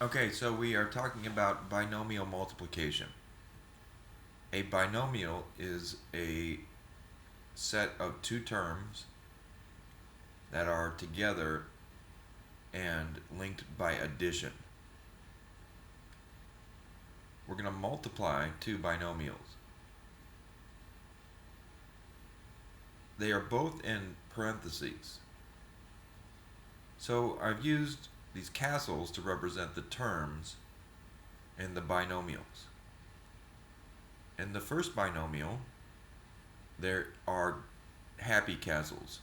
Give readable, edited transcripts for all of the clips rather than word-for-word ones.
Okay, so we are talking about binomial multiplication. A binomial is a set of two terms that are together and linked by addition. We're going to multiply two binomials. They are both in parentheses. So I've used these castles to represent the terms in the binomials. In the first binomial, there are happy castles.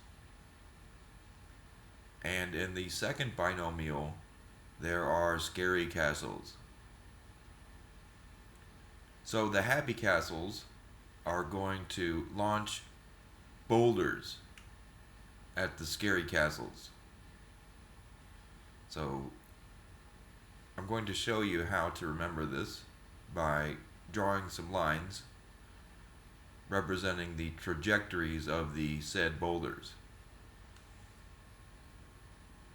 And in the second binomial, there are scary castles. So the happy castles are going to launch boulders at the scary castles. So I'm going to show you how to remember this by drawing some lines representing the trajectories of the said boulders.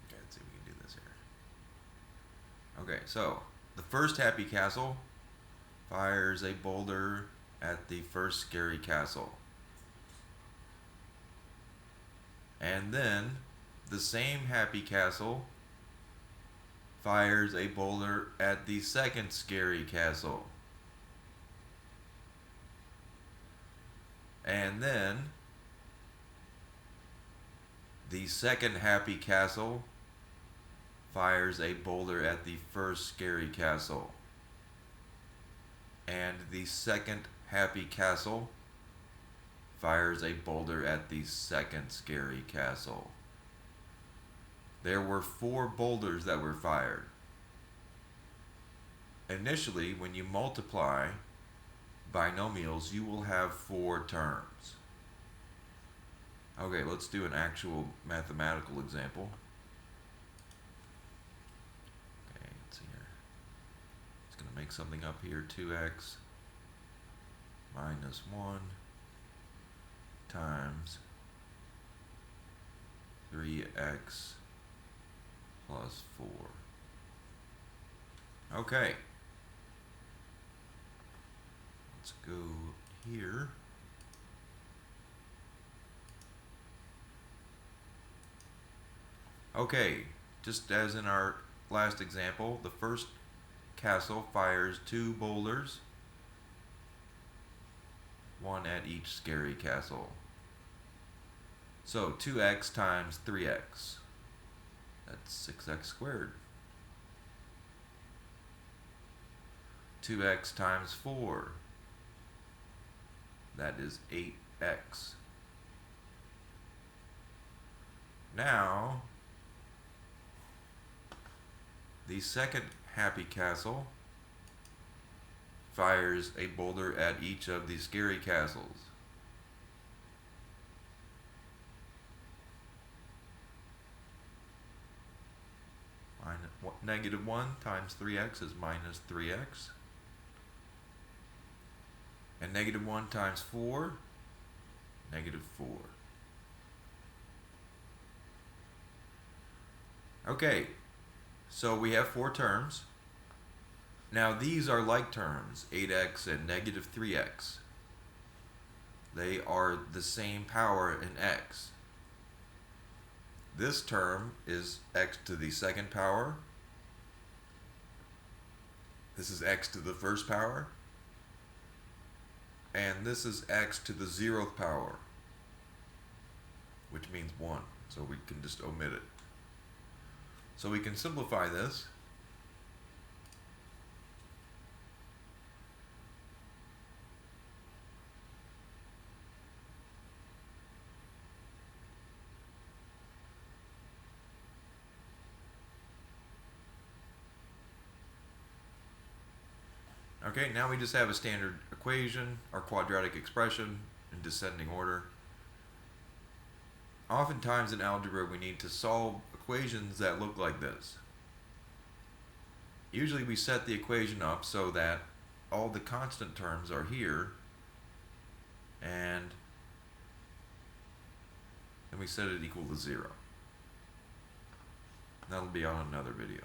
Okay, let's see if we can do this here. Okay, so the first happy castle fires a boulder at the first scary castle. And then the same happy castle fires a boulder at the second scary castle. And then the second happy castle fires a boulder at the first scary castle. And the second happy castle fires a boulder at the second scary castle. There were 4 boulders that were fired. Initially, when you multiply binomials, you will have 4 terms. Okay, let's do an actual mathematical example. Okay, let's see here. It's going to make something up here. 2x minus 1 times 3x plus 4. Okay. Let's go here. Okay, just as in our last example, the first castle fires 2 boulders, 1 at each scary castle. So 2x times 3x. That's 6x squared. 2x times 4. That is 8x. Now, the second happy castle fires a boulder at each of the scary castles. Negative 1 times 3x is minus 3x. And negative 1 times 4, negative 4. Okay, so we have 4 terms. Now these are like terms, 8x and negative 3x. They are the same power in x. This term is x to the second power. This is x to the first power. And this is x to the 0th power, which means 1. So we can just omit it. So we can simplify this. Okay, now we just have a standard equation, our quadratic expression in descending order. Oftentimes in algebra we need to solve equations that look like this. Usually we set the equation up so that all the constant terms are here, and then we set it equal to 0. That'll be on another video.